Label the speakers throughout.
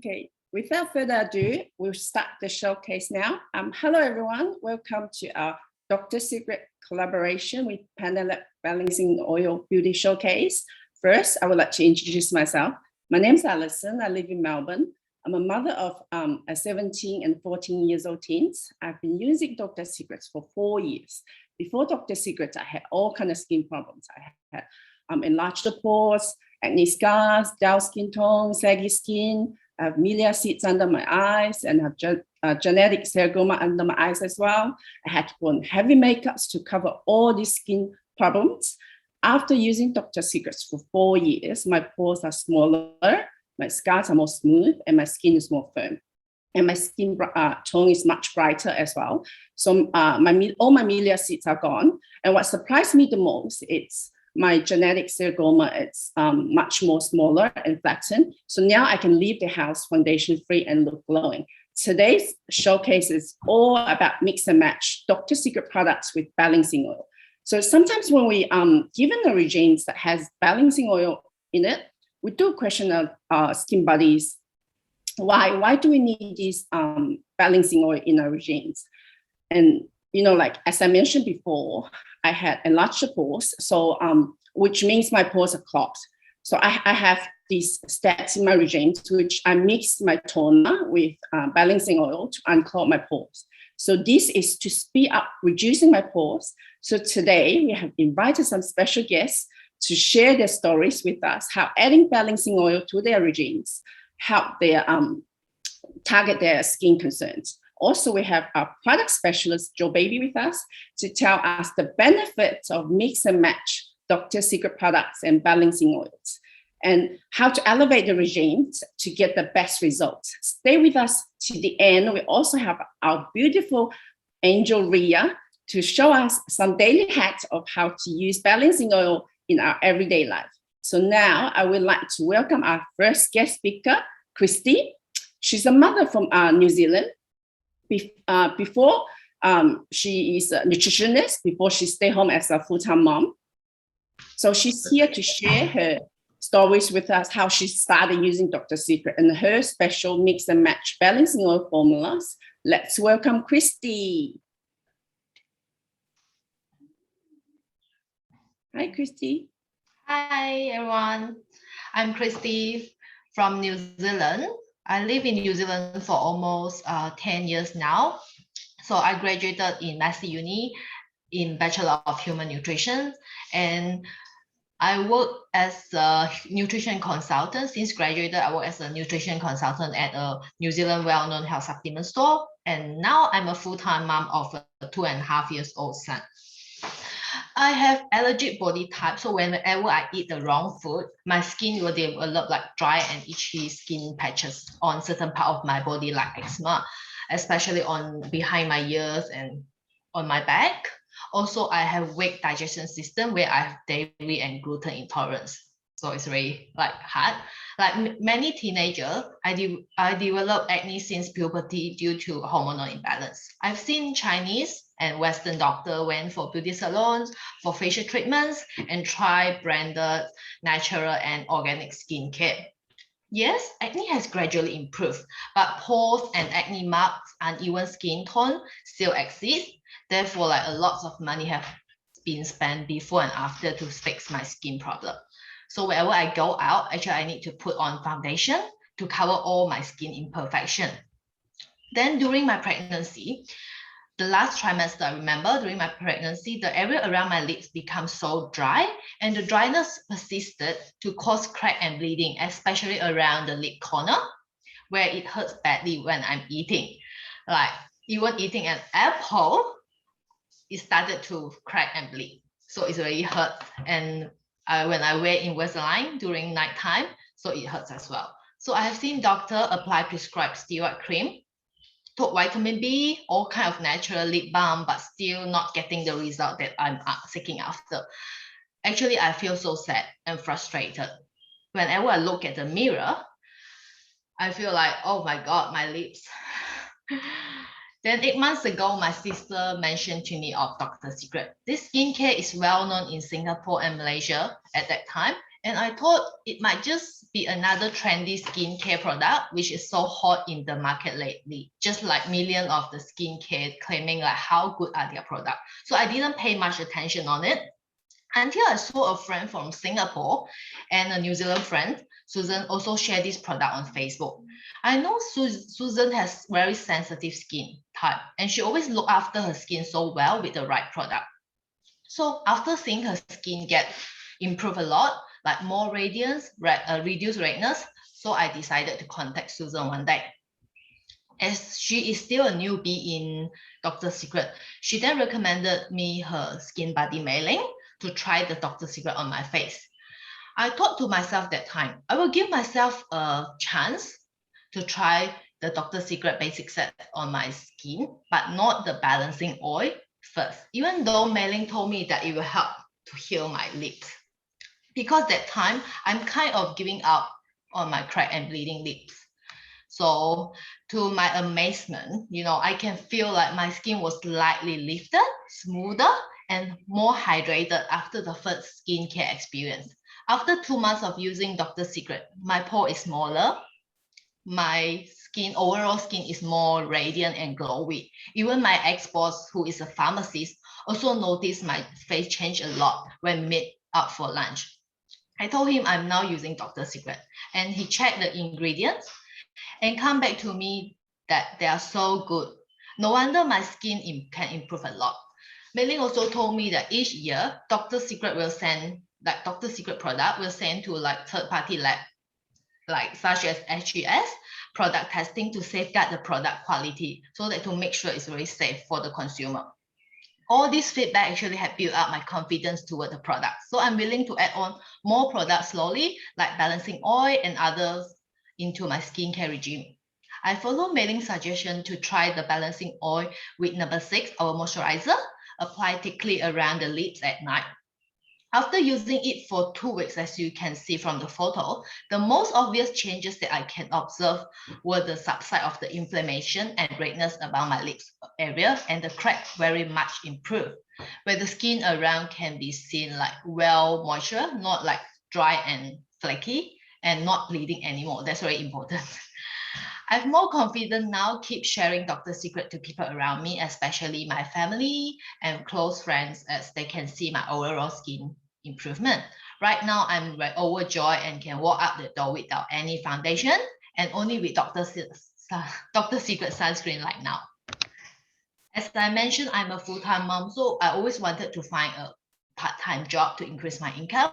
Speaker 1: Okay, without further ado, we'll start the showcase now. Hello, everyone. Welcome to our Dr. Secret collaboration with Pentalab Balancing Oil Beauty Showcase. First, I would like to introduce myself. My name is Alison. I live in Melbourne. I'm a mother of a 17 and 14 years old teens. I've been using Dr. Secrets for 4 years. Before Dr. Secrets, I had all kinds of skin problems. I had enlarged pores, acne scars, dull skin tone, saggy skin, I have milia seeds under my eyes, and have genetic sergoma under my eyes as well. I had to put on heavy makeups to cover all these skin problems. After using Dr. Secrets for 4 years, my pores are smaller, my scars are more smooth, and my skin is more firm. And my skin tone is much brighter as well. So all my milia seeds are gone. And what surprised me the most, it's my genetic sergoma. It's much more smaller and flattened. So now I can leave the house foundation free and look glowing. Today's showcase is all about mix and match Dr. Secret products with balancing oil. So sometimes when we given a regime that has balancing oil in it, we do question our skin buddies. Why do we need this balancing oil in our regimes? And like as I mentioned before, I had enlarged pores, so which means my pores are clogged. So I have these steps in my regimes, which I mix my toner with balancing oil to unclog my pores. So this is to speed up reducing my pores. So today we have invited some special guests to share their stories with us, how adding balancing oil to their regimes help their target their skin concerns. Also, we have our product specialist, Joe Baby, with us to tell us the benefits of mix and match Dr. Secret products and balancing oils, and how to elevate the regimes to get the best results. Stay with us to the end. We also have our beautiful angel Ria to show us some daily hacks of how to use balancing oil in our everyday life. So now I would like to welcome our first guest speaker, Christy. She's a mother from New Zealand. Before she is a nutritionist, before she stayed home as a full-time mom. So she's here to share her stories with us, how she started using Dr. Secret and her special mix and match balancing oil formulas. Let's welcome Christy. Hi, Christy.
Speaker 2: Hi, everyone. I'm Christy from New Zealand. I live in New Zealand for almost 10 years now. So I graduated in Massey Uni in Bachelor of Human Nutrition, and I work as a nutrition consultant. Since graduated, I work as a nutrition consultant at a New Zealand well-known health supplement store. And now I'm a full-time mom of a 2.5 years old son. I have allergic body type, so whenever I eat the wrong food, my skin will develop like dry and itchy skin patches on certain part of my body, like eczema, especially on behind my ears and on my back. Also, I have weak digestion system where I have dairy and gluten intolerance. So it's really hard. Like many teenagers, I developed acne since puberty due to hormonal imbalance. I've seen Chinese and Western doctor went for beauty salons, for facial treatments, and try branded, natural, and organic skincare. Yes, acne has gradually improved, but pores and acne marks and uneven skin tone still exist. Therefore, a lot of money have been spent before and after to fix my skin problem. So whenever I go out, actually I need to put on foundation to cover all my skin imperfection. Then during my pregnancy, the last trimester, I remember during my pregnancy, the area around my lips became so dry, and the dryness persisted to cause crack and bleeding, especially around the lip corner, where it hurts badly when I'm eating. Like even eating an apple, it started to crack and bleed. So it's really hurt. And when I wear Invisalign during nighttime, so it hurts as well. So I have seen doctor apply prescribed steroid cream, took vitamin B, all kind of natural lip balm, but still not getting the result that I'm seeking after. Actually, I feel so sad and frustrated. Whenever I look at the mirror, I feel like, oh my God, my lips. Then 8 months ago, my sister mentioned to me of Dr. Secret. This skincare is well known in Singapore and Malaysia at that time, And I thought it might just be another trendy skincare product, which is so hot in the market lately, just like millions of the skincare claiming like how good are their products. So I didn't pay much attention on it until I saw a friend from Singapore and a New Zealand friend, Susan, also share this product on Facebook. I know Susan has very sensitive skin type, and she always look after her skin so well with the right product. So after seeing her skin get improve a lot, like more radiance, reduced redness, so I decided to contact Susan one day. As she is still a newbie in Dr. Secret, she then recommended me her skin body mailing to try the Dr. Secret on my face. I thought to myself that time, I will give myself a chance to try the Dr. Secret basic set on my skin, but not the balancing oil first, even though mailing told me that it will help to heal my lips. Because that time, I'm kind of giving up on my cracked and bleeding lips. So to my amazement, I can feel like my skin was slightly lifted, smoother, and more hydrated after the first skincare experience. After 2 months of using Dr. Secret, my pore is smaller. My overall skin is more radiant and glowy. Even my ex-boss, who is a pharmacist, also noticed my face change a lot when meet up for lunch. I told him I'm now using Dr. Secret, and he checked the ingredients and come back to me that they are so good. No wonder my skin can improve a lot. Mei-Ling also told me that each year, Dr. Secret will send, like Dr. Secret product will send to like third-party lab, like such as HES, product testing to safeguard the product quality so that to make sure it's very safe for the consumer. All this feedback actually had built up my confidence toward the product. So I'm willing to add on more products slowly, like balancing oil and others into my skincare regime. I follow Mei-Ling's suggestion to try the balancing oil with number 6, our moisturizer, apply thickly around the lips at night. After using it for 2 weeks, as you can see from the photo, the most obvious changes that I can observe were the subside of the inflammation and redness around my lips area, and the crack very much improved, where the skin around can be seen like well moisture, not like dry and flaky, and not bleeding anymore. That's very important. I'm more confident now, keep sharing Dr. Secret to people around me, especially my family and close friends, as they can see my overall skin improvement. Right now, I'm overjoyed and can walk out the door without any foundation and only with Dr. Secret sunscreen like now. As I mentioned, I'm a full-time mom, so I always wanted to find a part-time job to increase my income.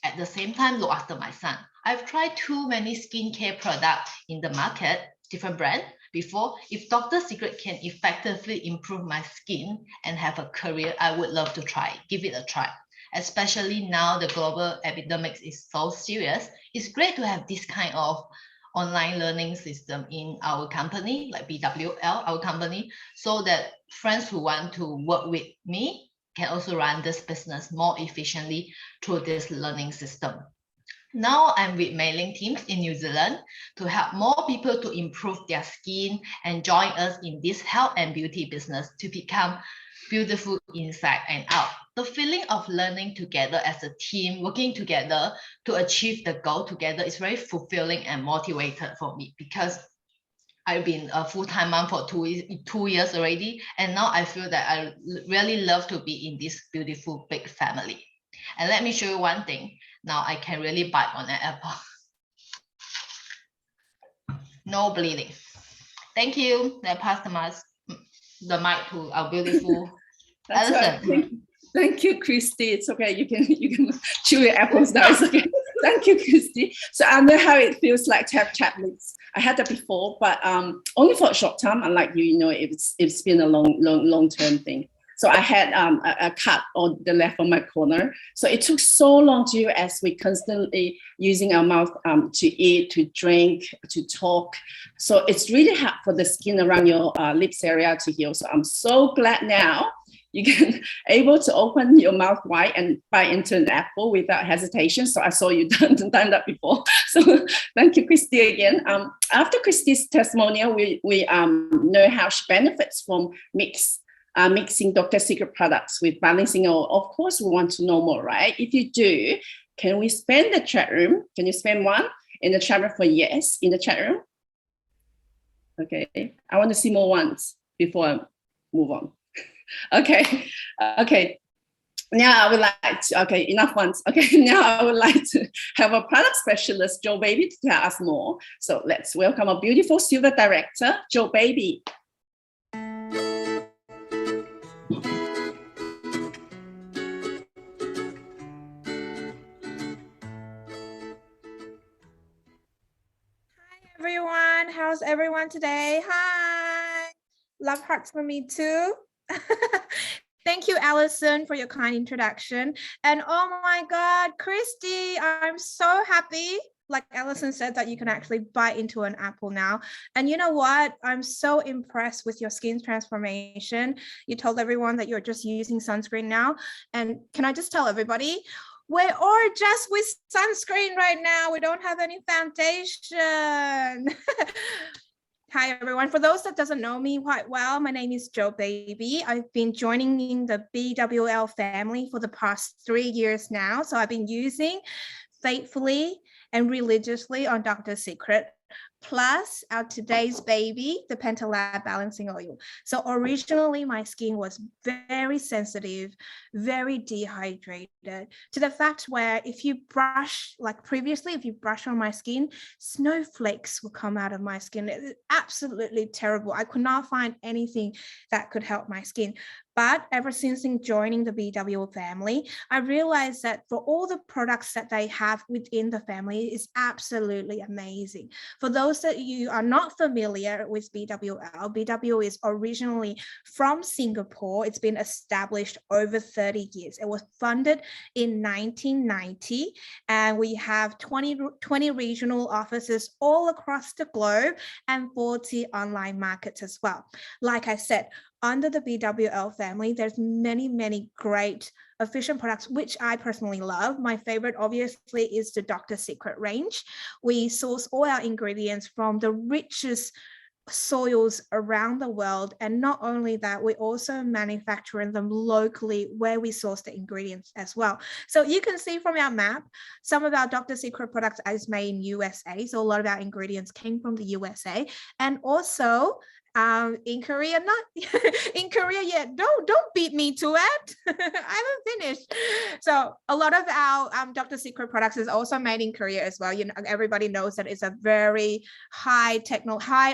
Speaker 2: At the same time, look after my son. I've tried too many skincare products in the market, different brands, before. If Dr. Secret can effectively improve my skin and have a career, I would love to try it. Give it a try. Especially now the global epidemic is so serious. It's great to have this kind of online learning system in our company, like BWL, our company, so that friends who want to work with me can also run this business more efficiently through this learning system. Now I'm with Mei-Ling teams in New Zealand to help more people to improve their skin and join us in this health and beauty business to become beautiful inside and out. The feeling of learning together as a team, working together to achieve the goal together is very fulfilling and motivated for me, because I've been a full-time mom for 2 years already, and now I feel that I really love to be in this beautiful big family. And let me show you one thing. Now I can really bite on an apple. No bleeding. Thank you. I pass the mic to our beautiful Alison.
Speaker 1: Thank you, Christy. It's okay. You can chew your apples now. It's okay. Thank you, Christy. So I know how it feels like to have chapped lips. I had that before, but only for a short time. Unlike you, it's been a long-term thing. So I had a cut on the left of my corner. So it took so long to heal, as we constantly using our mouth to eat, to drink, to talk. So it's really hard for the skin around your lips area to heal. So I'm so glad now you can able to open your mouth wide and bite into an apple without hesitation. So I saw you done that before. So thank you, Christy, again. After Christy's testimonial, we know how she benefits from mixing Dr. Secret products with balancing oil. Of course, we want to know more, right? If you do, Can we spam the chat room? Can you spam one in the chat room for yes in the chat room? Okay, I want to see more ones before I move on. Okay, okay. Now I would like to, okay, enough ones. Okay, now I would like to have a product specialist, Joe Baby, to tell us more. So let's welcome a beautiful silver director, Joe Baby.
Speaker 3: Everyone, how's everyone today? Hi, love hearts for me too. Thank you, Allison, for your kind introduction. And oh my God, Christy, I'm so happy. Like Allison said, that you can actually bite into an apple now. And you know what? I'm so impressed with your skin transformation. You told everyone that you're just using sunscreen now. And can I just tell everybody, we're all just with sunscreen right now. We don't have any foundation. Hi, everyone. For those that doesn't know me quite well, my name is Joe Baby. I've been joining in the BWL family for the past 3 years now. So I've been using faithfully and religiously on Dr. Secret, plus our today's baby, the Pentalab Balancing Oil. So originally my skin was very sensitive, very dehydrated, to the fact where if you brush, like previously, if you brush on my skin, snowflakes will come out of my skin. It's absolutely terrible. I could not find anything that could help my skin. But ever since joining the BWL family, I realized that for all the products that they have within the family is absolutely amazing. For those that you are not familiar with BWL, BWL is originally from Singapore. It's been established over 30 years. It was funded in 1990, and we have 20 regional offices all across the globe and 40 online markets as well. Like I said, under the BWL family, there's many great efficient products, which I personally love. My favorite, obviously, is the Dr. Secret range. We source all our ingredients from the richest soils around the world. And not only that, we also manufacture them locally where we source the ingredients as well. So you can see from our map, some of our Dr. Secret products is made in USA. So a lot of our ingredients came from the USA. And also, in Korea, not in Korea yet. Don't beat me to it. I haven't finished. So a lot of our Dr. Secret products is also made in Korea as well. You know, everybody knows that it's a very high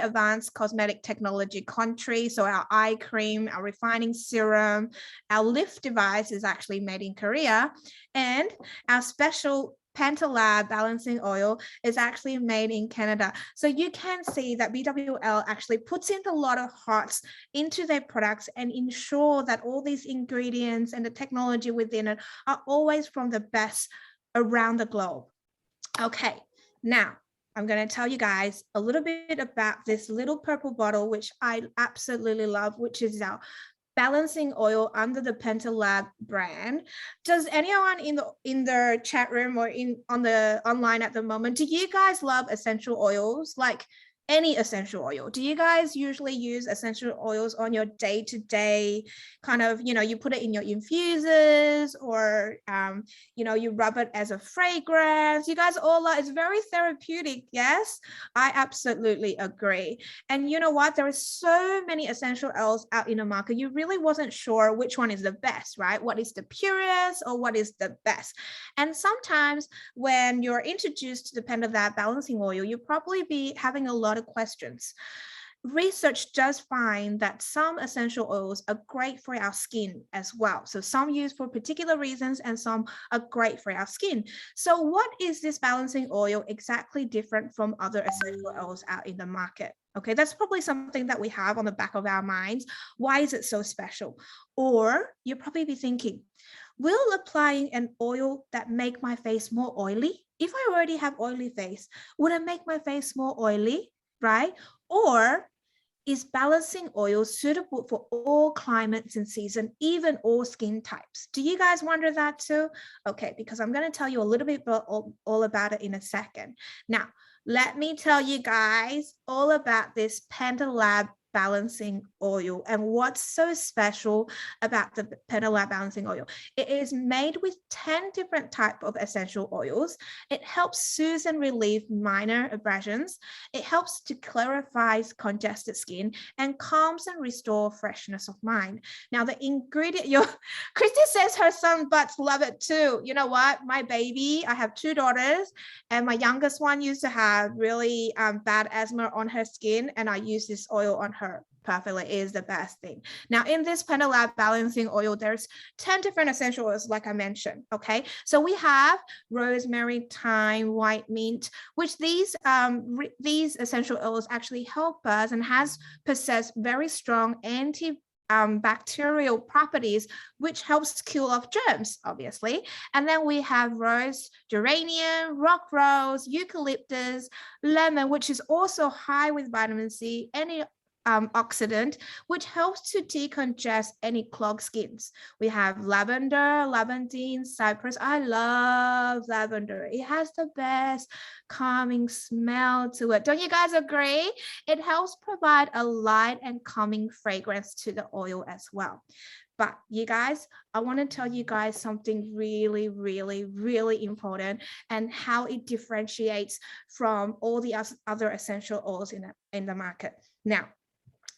Speaker 3: advanced cosmetic technology country. So our eye cream, our refining serum, our lift device is actually made in Korea, and our special Pentalab Balancing Oil is actually made in Canada. So you can see that BWL actually puts in a lot of hearts into their products and ensure that all these ingredients and the technology within it are always from the best around the globe. Okay, now I'm going to tell you guys a little bit about this little purple bottle, which I absolutely love, which is our balancing oil under the Pentalab brand. Does anyone in the chat room or online at the moment, do you guys love essential oils? Like any essential oil? Do you guys usually use essential oils on your day-to-day kind of, you know, you put it in your infusers, or you know, you rub it as a fragrance? You guys all it's very therapeutic. Yes, I absolutely agree. And you know what, there are so many essential oils out in the market, you really wasn't sure which one is the best, right? What is the purest or what is the best? And sometimes when you're introduced to the Pentalab Balancing Oil, you'll probably be having a lot of questions. Research does find that some essential oils are great for our skin as well. So some used for particular reasons and some are great for our skin. So what is this balancing oil exactly different from other essential oils out in the market? Okay, that's probably something that we have on the back of our minds. Why is it so special? Or you'll probably be thinking, will applying an oil that make my face more oily? If I already have oily face, would it make my face more oily, right? Or is balancing oil suitable for all climates and seasons, even all skin types? Do you guys wonder that too? Okay, because I'm going to tell you a little bit about all about it in a second. Now, let me tell you guys all about this Pentalab Balancing Oil. And what's so special about the Pentalab Balancing Oil? It is made with 10 different types of essential oils. It helps soothe and relieve minor abrasions. It helps to clarify congested skin and calms and restore freshness of mind. Now the ingredient, Christy says her son butts love it too. You know what? My baby, I have 2 daughters, and my youngest one used to have really bad eczema on her skin, and I use this oil on her perfectly. It is the best thing. Now in this Pentalab Balancing Oil, there's 10 different essential oils like I mentioned. Okay, so we have rosemary, thyme, white mint, which these essential oils actually help us and possess very strong bacterial properties, which helps kill off germs, obviously. And then we have rose, geranium, rock rose, eucalyptus, lemon, which is also high with vitamin C, oxidant, which helps to decongest any clogged skins. We have lavender, lavandine, cypress. I love lavender. It has the best calming smell to it. Don't you guys agree? It helps provide a light and calming fragrance to the oil as well. But you guys, I want to tell you guys something really, really, really important, and how it differentiates from all the other essential oils in the market. Now,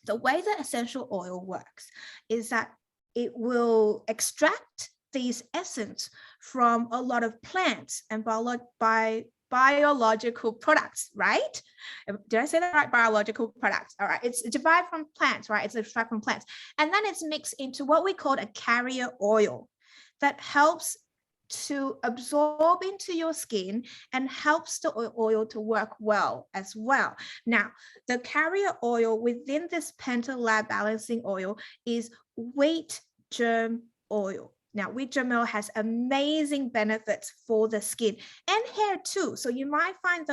Speaker 3: the way the essential oil works is that it will extract these essence from a lot of plants and biological products, right? Did I say that right? Biological products. All right. It's derived from plants, right? It's extracted from plants. And then it's mixed into what we call a carrier oil that helps to absorb into your skin and helps the oil to work well as well. Now, the carrier oil within this Pentalab Balancing Oil is wheat germ oil. Now, wheat germ oil has amazing benefits for the skin and hair too. So you might find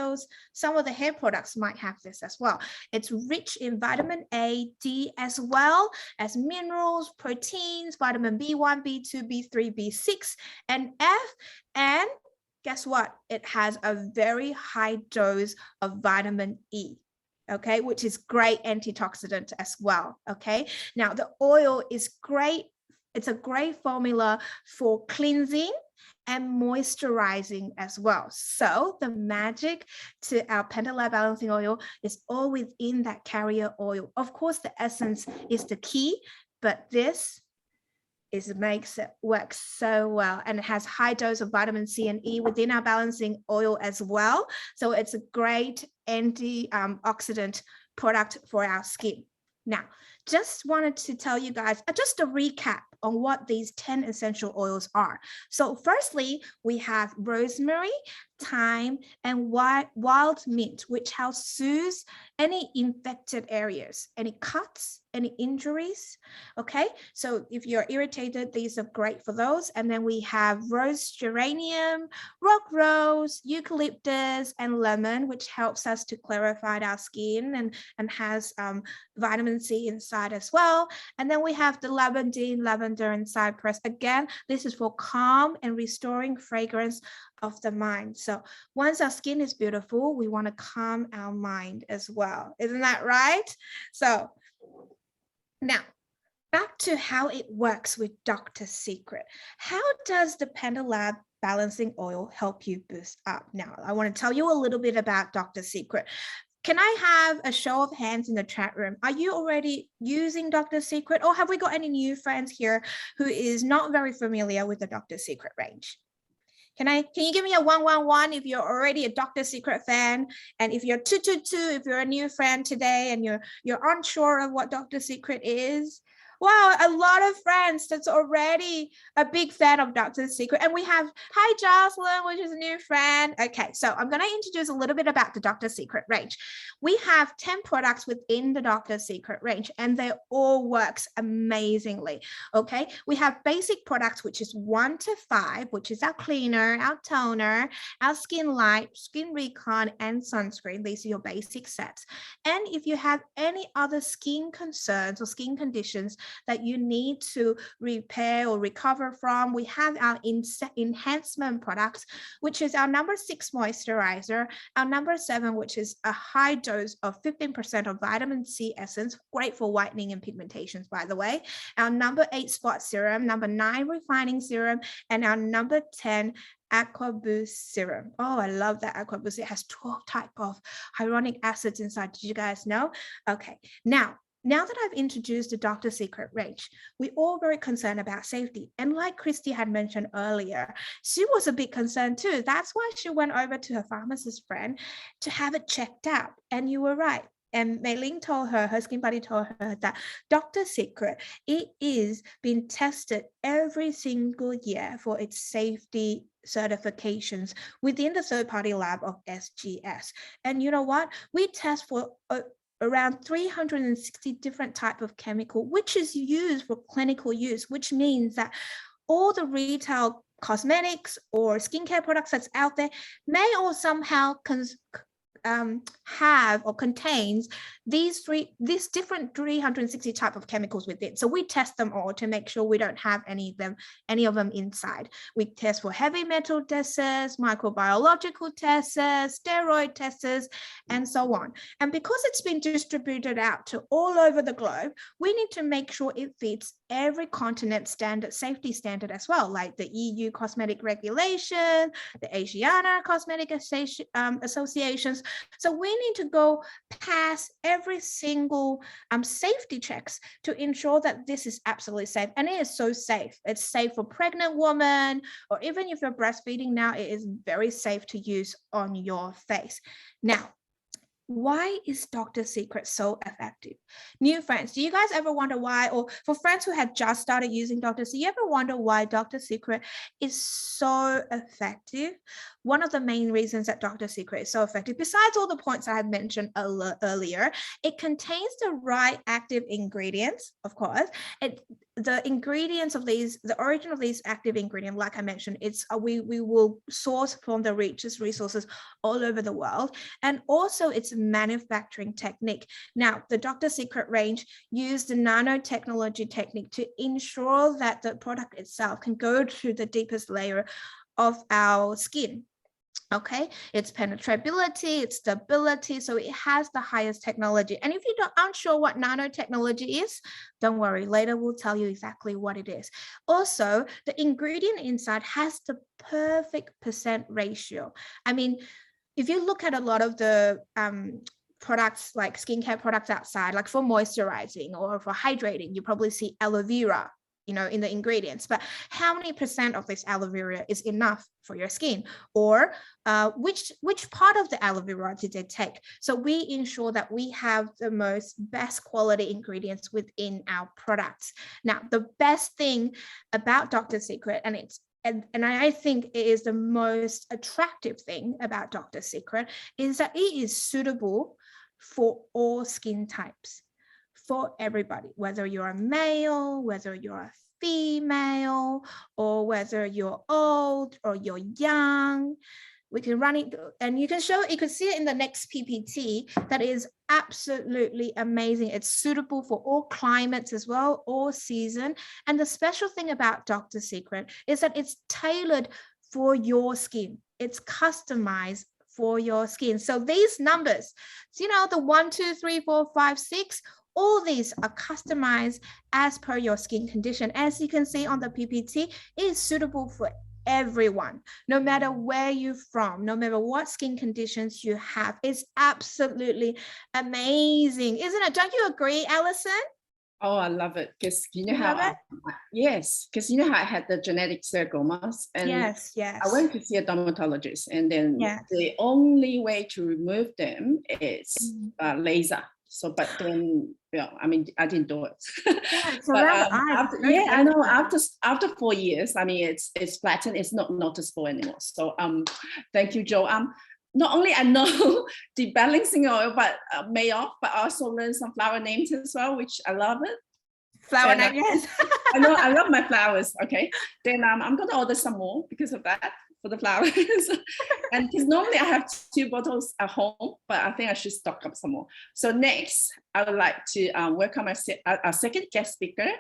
Speaker 3: some of the hair products might have this as well. It's rich in vitamin A, D, as well as minerals, proteins, vitamin B1, B2, B3, B6, and F. And guess what? It has a very high dose of vitamin E. Okay, which is great antioxidant as well. Okay, now the oil is great. It's a great formula for cleansing and moisturizing as well. So the magic to our Pentalab Balancing Oil is all within that carrier oil. Of course, the essence is the key, but this makes it work so well, and it has high dose of vitamin C and E within our balancing oil as well. So it's a great antioxidant product for our skin. Now, just wanted to tell you guys just a recap on what these 10 essential oils are. So firstly, we have rosemary, thyme, and wild mint, which helps soothe any infected areas, any cuts, any injuries. Okay, so if you're irritated, these are great for those. And then we have rose geranium, rock rose, eucalyptus, and lemon, which helps us to clarify our skin and has vitamin C inside as well. And then we have the lavandine, lavender, and cypress. Again, this is for calm and restoring fragrance of the mind. So once our skin is beautiful, we want to calm our mind as well. Isn't that right? So now, back to how it works with Dr. Secret. How does the Pentalab Balancing Oil help you boost up? Now, I want to tell you a little bit about Dr. Secret. Can I have a show of hands in the chat room? Are you already using Dr. Secret, or have we got any new friends here who is not very familiar with the Dr. Secret range? Can you give me a 111 if you're already a Dr. Secret fan, and if you're 222 if you're a new friend today and you're unsure of what Dr. Secret is? Wow, a lot of friends that's already a big fan of Dr. Secret. And we have, hi Jocelyn, which is a new friend. Okay, so I'm gonna introduce a little bit about the Dr. Secret range. We have 10 products within the Dr. Secret range, and they all works amazingly, okay? We have basic products, which is 1 to 5, which is our cleaner, our toner, our skin light, skin recon, and sunscreen. These are your basic sets. And if you have any other skin concerns or skin conditions, that you need to repair or recover from, we have our enhancement products, which is our number 6 moisturizer, our number 7, which is a high dose of 15% of vitamin C essence, great for whitening and pigmentations, by the way, our number 8 spot serum, number 9 refining serum, and our number 10 Aqua Boost serum. Oh, I love that Aqua Boost. It has 12 types of hyaluronic acids inside. Did you guys know? Okay, now that I've introduced the Dr. Secret range, we're all very concerned about safety. And like Christy had mentioned earlier, she was a bit concerned too. That's why she went over to her pharmacist friend to have it checked out. And you were right. And Mei Ling told her, her skin buddy told her that Dr. Secret, it is being tested every single year for its safety certifications within the third-party lab of SGS. And you know what? We test for around 360 different types of chemical, which is used for clinical use, which means that all the retail cosmetics or skincare products that's out there may or somehow have or contains these different 360 type of chemicals within. So we test them all to make sure we don't have any of them inside. We test for heavy metal tests, microbiological tests, steroid tests, and so on. And because it's been distributed out to all over the globe, we need to make sure it fits every continent standard, safety standard as well, like the EU cosmetic regulation, the Asiana cosmetic associations. So we need to go past every single safety checks to ensure that this is absolutely safe. And it is so safe. It's safe for pregnant women, or even if you're breastfeeding now, it is very safe to use on your face. Now, why is Dr. Secret so effective? New friends, do you guys ever wonder why, or for friends who have just started using Dr. Secret, you ever wonder why Dr. Secret is so effective? One of the main reasons that Dr. Secret is so effective, besides all the points I had mentioned earlier, it contains the right active ingredients, of course. The ingredients of these, the origin of these active ingredients, like I mentioned, it's we will source from the richest resources all over the world, and also its manufacturing technique. Now, the Dr. Secret range used the nanotechnology technique to ensure that the product itself can go to the deepest layer of our skin. Okay, its penetrability, its stability, so it has the highest technology. And if you aren't sure what nanotechnology is, don't worry, later we'll tell you exactly what it is. Also, the ingredient inside has the perfect percent ratio. I mean, if you look at a lot of the products like skincare products outside, like for moisturizing or for hydrating, you probably see aloe vera, you know, in the ingredients, but how many percent of this aloe vera is enough for your skin? Or which part of the aloe vera did they take? So we ensure that we have the best quality ingredients within our products. Now, the best thing about Dr. Secret, and I think it is the most attractive thing about Dr. Secret, is that it is suitable for all skin types, for everybody, whether you're a male, whether you're a female, or whether you're old or you're young. We can run it, and you can see it in the next PPT. That is absolutely amazing. It's suitable for all climates as well, all season. And the special thing about Dr. Secret is that it's tailored for your skin. It's customized for your skin. So these numbers, you know, the 1, 2, 3, 4, 5, 6, all these are customized as per your skin condition. As you can see on the PPT, it is suitable for everyone, no matter where you're from, no matter what skin conditions you have. It's absolutely amazing, isn't it? Don't you agree, Alison?
Speaker 1: Oh, I love it, because you know how yes, because you know how I had the genetic sarcomas, and
Speaker 3: yes,
Speaker 1: I went to see a dermatologist, and then the only way to remove them is laser. So, but then, I mean, I didn't do it.
Speaker 3: Yeah, it's around the eyes.
Speaker 1: I know. After 4 years, I mean, it's flattened. It's not noticeable anymore. So, thank you, Joe. Not only I know the balancing oil, but but I also learned some flower names as well, which I love it.
Speaker 3: Flower
Speaker 1: And,
Speaker 3: necklace.
Speaker 1: I know, I love my flowers. Okay, then I'm gonna order some more because of that for the flowers. And because normally I have 2 bottles at home, but I think I should stock up some more. So next, I would like to welcome our second guest speaker,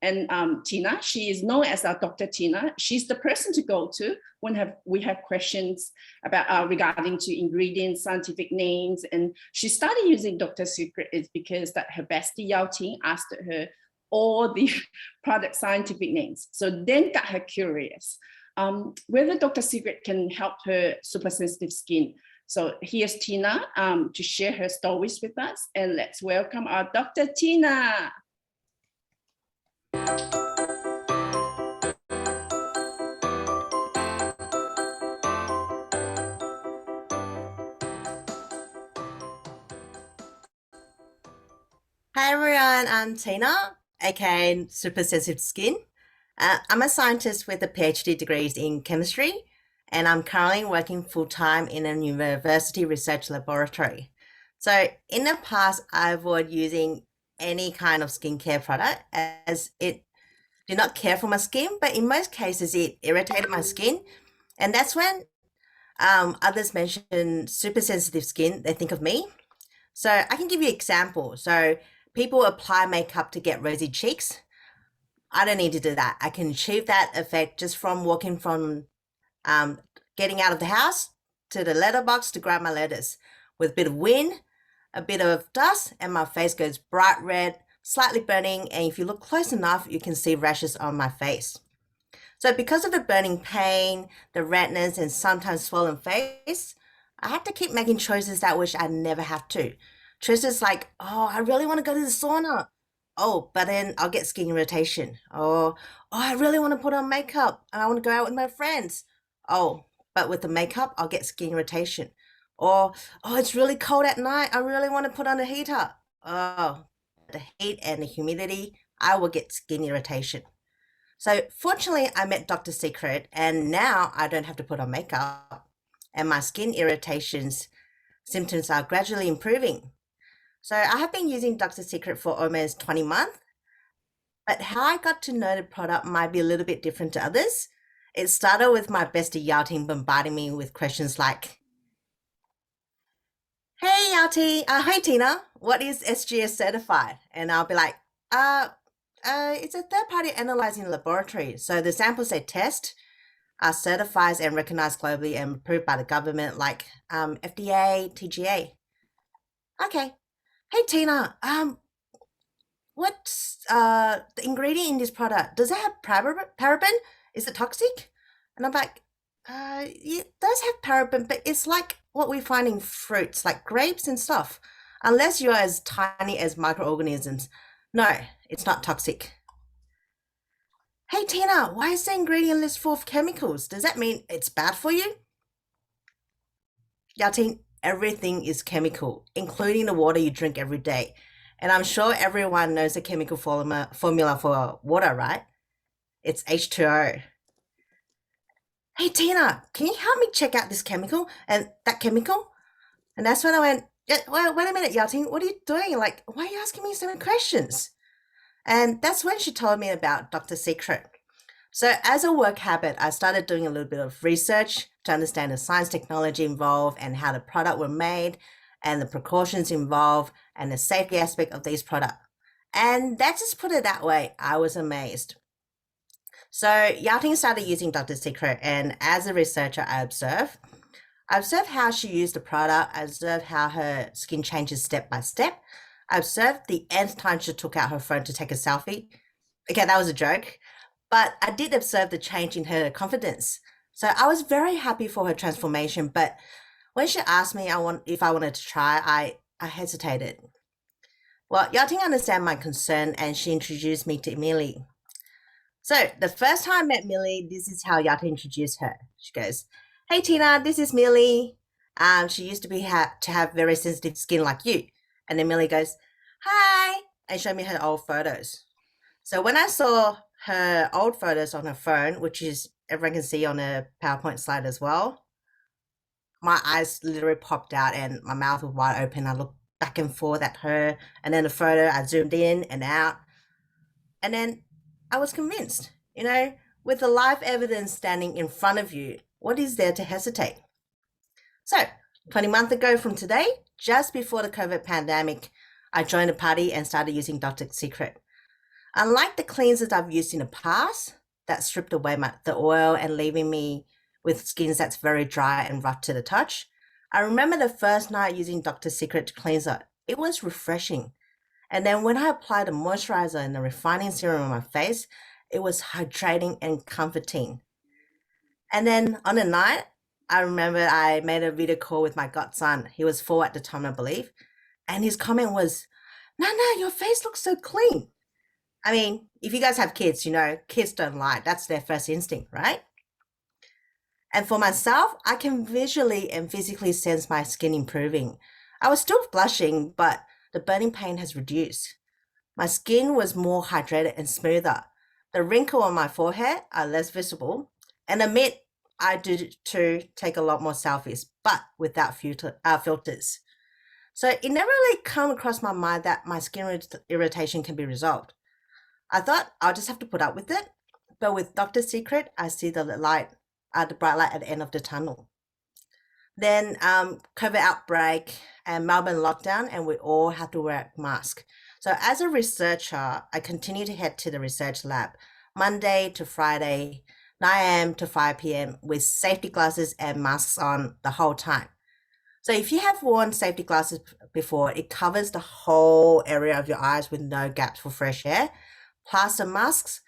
Speaker 1: and Tina. She is known as our Dr. Tina. She's the person to go to when we have questions about regarding to ingredients, scientific names. And she started using Dr. Secret is because that her bestie Yao Ting asked her all the product scientific names. So then got her curious whether Dr. Secret can help her super sensitive skin. So here's Tina to share her stories with us. And let's welcome our Dr. Tina.
Speaker 4: Hi everyone, I'm Tina, aka Super Sensitive Skin. I'm a scientist with a PhD degree in chemistry, and I'm currently working full-time in a university research laboratory. So in the past, I avoid using any kind of skincare product as it did not care for my skin, but in most cases it irritated my skin. And that's when others mention super sensitive skin, they think of me. So I can give you an example. So people apply makeup to get rosy cheeks. I don't need to do that. I can achieve that effect just from walking from getting out of the house to the letterbox to grab my letters with a bit of wind, a bit of dust, and my face goes bright red, slightly burning, and if you look close enough, you can see rashes on my face. So because of the burning pain, the redness, and sometimes swollen face, I have to keep making choices that I wish I never have to. Choices like, oh, I really want to go to the sauna. Oh, but then I'll get skin irritation. Oh, I really want to put on makeup and I want to go out with my friends. Oh, but with the makeup, I'll get skin irritation. Or, oh, it's really cold at night. I really want to put on a heater. Oh, the heat and the humidity, I will get skin irritation. So fortunately, I met Dr. Secret and now I don't have to put on makeup and my skin irritations symptoms are gradually improving. So I have been using Dr. Secret for almost 20 months, but how I got to know the product might be a little bit different to others. It started with my bestie Yao Ting bombarding me with questions like, hey Yao Ting, hey Tina, what is SGS certified? And I'll be like, it's a third-party analyzing laboratory. So the samples they test are certified and recognized globally and approved by the government like FDA, TGA. Okay. Hey Tina, what's the ingredient in this product? Does it have paraben? Is it toxic? And I'm like, it does have paraben, but it's like what we find in fruits, like grapes and stuff. Unless you're as tiny as microorganisms. No, it's not toxic. Hey Tina, why is the ingredient list full of chemicals? Does that mean it's bad for you? Yao Ting, everything is chemical, including the water you drink every day. And I'm sure everyone knows the chemical formula for water, right? It's H2O. Hey Tina, can you help me check out this chemical and that chemical? And that's when I went, wait a minute, Yao Ting, what are you doing? Like, why are you asking me so many questions? And that's when she told me about Dr. Secret. So as a work habit, I started doing a little bit of research to understand the science technology involved and how the product were made and the precautions involved and the safety aspect of these products. And let's just put it that way, I was amazed. So Yao Ting started using Dr. Secret, and as a researcher, I observed how she used the product, I observed how her skin changes step by step. I observed the nth time she took out her phone to take a selfie. Okay, that was a joke. But I did observe the change in her confidence. So I was very happy for her transformation. But when she asked me if I wanted to try, I hesitated. Well, Yao Ting understand my concern and she introduced me to Millie. So the first time I met Millie, this is how Yao Ting introduced her. She goes, hey Tina, this is Millie. She used to have very sensitive skin like you. And then Millie goes, hi, and showed me her old photos. So when I saw her old photos on her phone, which is everyone can see on a PowerPoint slide as well, my eyes literally popped out and my mouth was wide open. I looked back and forth at her, and then the photo, I zoomed in and out. And then I was convinced, with the live evidence standing in front of you, what is there to hesitate? So 20 months ago from today, just before the COVID pandemic, I joined a party and started using Dr. Secret. Unlike the cleansers I've used in the past that stripped away the oil and leaving me with skin that's very dry and rough to the touch, I remember the first night using Dr. Secret cleanser. It was refreshing. And then when I applied the moisturizer and the refining serum on my face, it was hydrating and comforting. And then on the night, I remember I made a video call with my godson. He was 4 at the time, I believe. And his comment was, Nana, your face looks so clean. I mean, if you guys have kids, kids don't lie. That's their first instinct, right? And for myself, I can visually and physically sense my skin improving. I was still blushing, but the burning pain has reduced. My skin was more hydrated and smoother. The wrinkles on my forehead are less visible. And admit, I do too take a lot more selfies, but without filters. So it never really come across my mind that my skin irritation can be resolved. I thought I'll just have to put up with it. But with Dr. Secret, I see the bright light at the end of the tunnel. Then COVID outbreak and Melbourne lockdown, and we all have to wear a mask. So as a researcher, I continue to head to the research lab Monday to Friday, 9 a.m. to 5 p.m. with safety glasses and masks on the whole time. So if you have worn safety glasses before, it covers the whole area of your eyes with no gaps for fresh air. Plus the masks,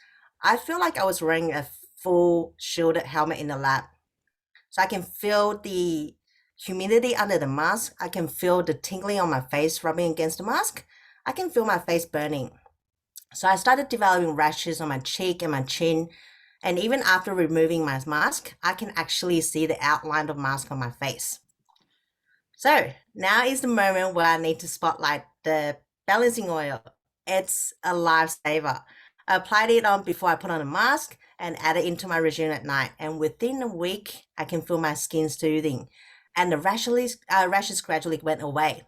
Speaker 4: I feel like I was wearing a full shielded helmet in the lab. So I can feel the humidity under the mask. I can feel the tingling on my face rubbing against the mask. I can feel my face burning. So I started developing rashes on my cheek and my chin. And even after removing my mask, I can actually see the outline of mask on my face. So now is the moment where I need to spotlight the balancing oil. It's a lifesaver. I applied it on before I put on a mask and added into my regime at night. And within a week, I can feel my skin soothing and the rashes gradually went away.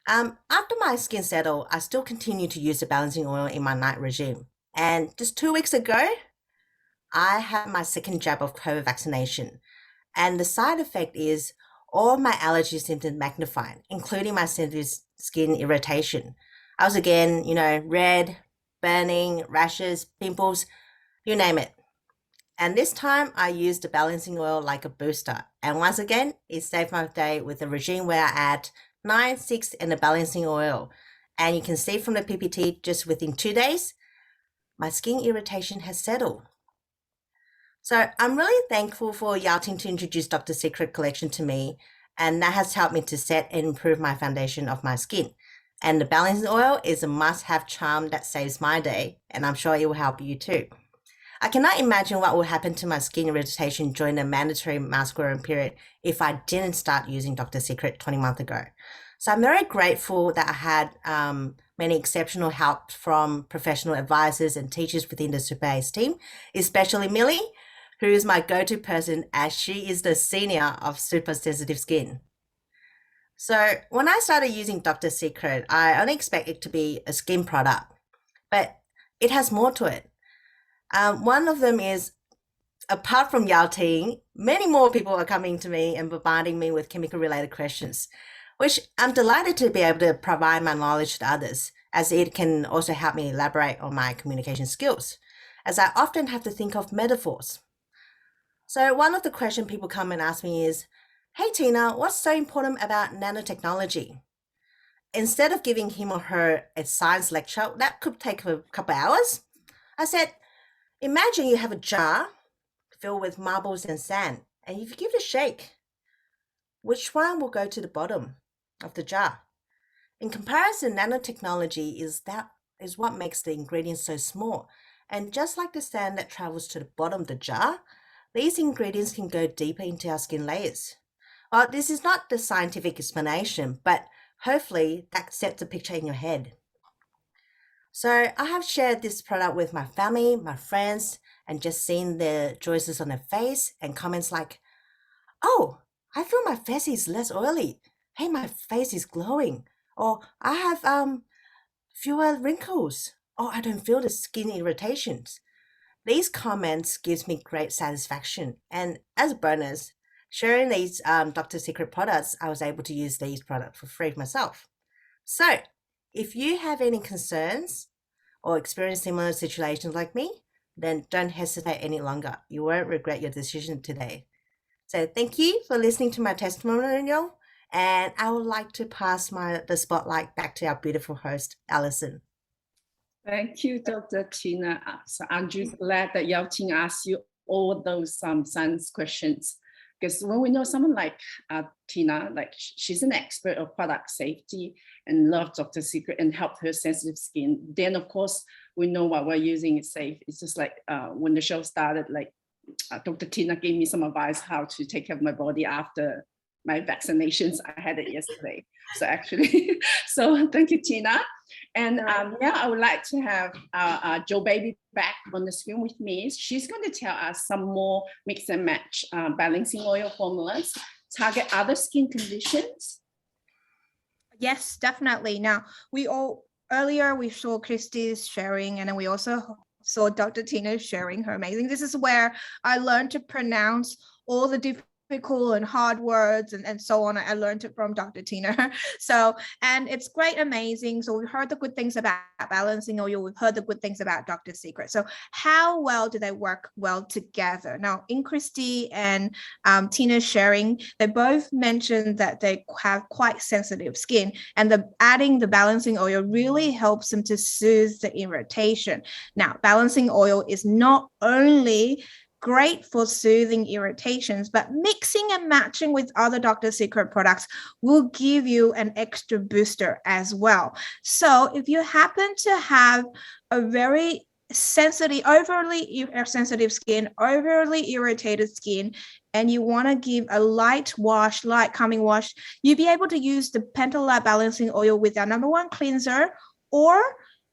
Speaker 4: After my skin settled, I still continue to use the balancing oil in my night regime. And just 2 weeks ago, I had my second jab of COVID vaccination. And the side effect is all my allergy symptoms magnified, including my sensitive skin irritation. I was again, red, burning, rashes, pimples, you name it. And this time I used the balancing oil like a booster. And once again, it saved my day with a regime where I add 9, 6 and the balancing oil. And you can see from the PPT, just within 2 days, my skin irritation has settled. So I'm really thankful for Yao-Ting to introduce Dr. Secret collection to me. And that has helped me to set and improve my foundation of my skin. And the balancing oil is a must-have charm that saves my day. And I'm sure it will help you too. I cannot imagine what would happen to my skin irritation during the mandatory mask wearing period if I didn't start using Dr. Secret 20 months ago. So I'm very grateful that I had many exceptional help from professional advisors and teachers within the Super Ace team, especially Millie, who is my go-to person as she is the senior of super sensitive skin. So when I started using Dr. Secret, I only expect it to be a skin product, but it has more to it. One of them is, apart from Yao-Ting, many more people are coming to me and bombarding me with chemical related questions, which I'm delighted to be able to provide my knowledge to others, as it can also help me elaborate on my communication skills, as I often have to think of metaphors. So one of the questions people come and ask me is, hey Tina, what's so important about nanotechnology? Instead of giving him or her a science lecture that could take a couple hours, I said, imagine you have a jar filled with marbles and sand, and if you give it a shake, which one will go to the bottom of the jar? In comparison, nanotechnology is what makes the ingredients so small. And just like the sand that travels to the bottom of the jar, these ingredients can go deeper into our skin layers. Well, this is not the scientific explanation, but hopefully that sets a picture in your head. So I have shared this product with my family, my friends, and just seen the joys on their face and comments like, oh, I feel my face is less oily. Hey, my face is glowing. Or I have fewer wrinkles. "Oh, I don't feel the skin irritations." These comments gives me great satisfaction. And as a bonus, sharing these Dr. Secret products, I was able to use these products for free myself. So if you have any concerns or experience similar situations like me, then don't hesitate any longer. You won't regret your decision today. So thank you for listening to my testimonial, and I would like to pass the spotlight back to our beautiful host, Alison.
Speaker 1: Thank you, Dr. Tina. So I'm just glad that Yao Ting asked you all those science questions. Because when we know someone like Tina, like she's an expert of product safety and loves Dr. Secret and helped her sensitive skin, then of course we know what we're using is safe. It's just like when the show started, like Dr. Tina gave me some advice how to take care of my body after my vaccinations. I had it yesterday. So actually, so thank you, Tina. And now I would like to have Joe Baby back on the screen with me. She's going to tell us some more mix and match balancing oil formulas, target other skin conditions.
Speaker 3: Yes, definitely. Now, earlier we saw Christy's sharing, and then we also saw Dr. Tina sharing her amazing. This is where I learned to pronounce all the difficult and hard words and so on. I learned it from Dr. Tina. So, and it's great, amazing. So we've heard the good things about balancing oil. We've heard the good things about Dr. Secret. So how well do they work well together? Now, in Christy and Tina's sharing, they both mentioned that they have quite sensitive skin, and adding the balancing oil really helps them to soothe the irritation. Now, balancing oil is not only great for soothing irritations, but mixing and matching with other Dr. Secret products will give you an extra booster as well. So if you happen to have a very overly sensitive skin, overly irritated skin, and you want to give a light calming wash, you'll be able to use the Pentalab Balancing Oil with our #1 cleanser, or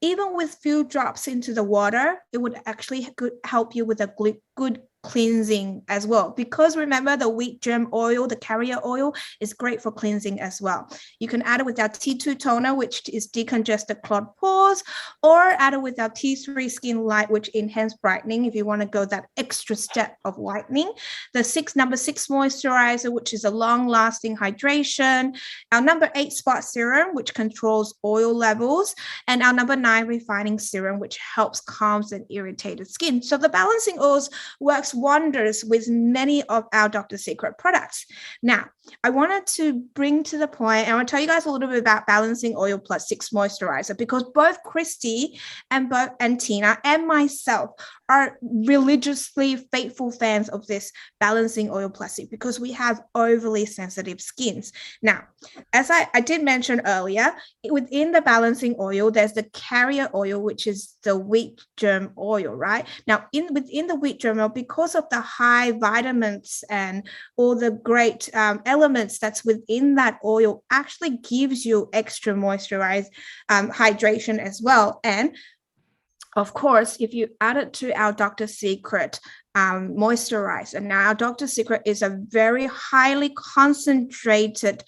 Speaker 3: even with few drops into the water, it would actually help you with a good cleansing as well. Because remember, the wheat germ oil, the carrier oil, is great for cleansing as well. You can add it with our T2 toner, which is decongested clogged pores, or add it with our T3 skin light, which enhance brightening if you want to go that extra step of whitening. The #6 moisturizer, which is a long-lasting hydration. Our #8 spot serum, which controls oil levels, and our #9 refining serum, which helps calms an irritated skin. So the balancing oils works wonders with many of our Dr. Secret products. Now, I wanted to bring to the point, and I want to tell you guys a little bit about balancing oil plus 6 moisturizer, because both Christy and Tina and myself are religiously faithful fans of this balancing oil plus 6 because we have overly sensitive skins. Now, as I did mention earlier, within the balancing oil, there's the carrier oil, which is the wheat germ oil, right? Now, within the wheat germ oil, because of the high vitamins and all the great elements that's within that oil, actually gives you extra moisturized hydration as well. And of course, if you add it to our Dr. Secret moisturizer, now our Dr. Secret is a very highly concentrated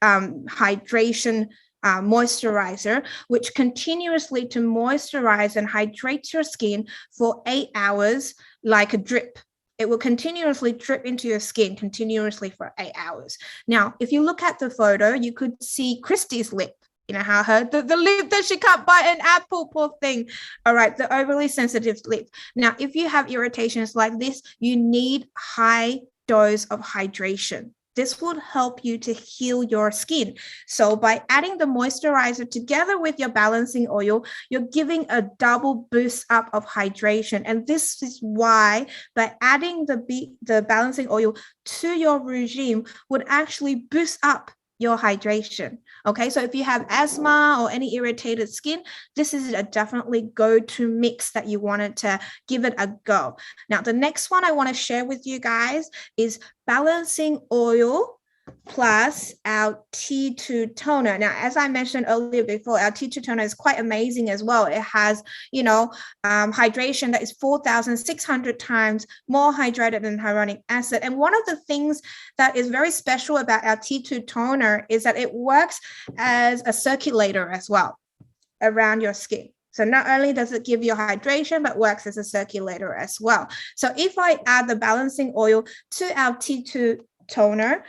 Speaker 3: hydration moisturizer, which continuously to moisturize and hydrate your skin for 8 hours like a drip. It will continuously drip into your skin continuously for 8 hours. Now, if you look at the photo, you could see Christy's lip. You know how the lip that she can't bite an apple, poor thing. All right, the overly sensitive lip. Now, if you have irritations like this, you need high dose of hydration. This would help you to heal your skin. So by adding the moisturizer together with your balancing oil, you're giving a double boost up of hydration. And this is why by adding the balancing oil to your regime would actually boost up your hydration. Okay, so if you have asthma or any irritated skin, this is a definitely go-to mix that you wanted to give it a go. Now, the next one I want to share with you guys is balancing oil plus our T2 toner. Now, as I mentioned earlier before, our T2 toner is quite amazing as well. It has, hydration that is 4,600 times more hydrated than hyaluronic acid. And one of the things that is very special about our T2 toner is that it works as a circulator as well around your skin. So not only does it give you hydration, but works as a circulator as well. So if I add the balancing oil to our T2 toner,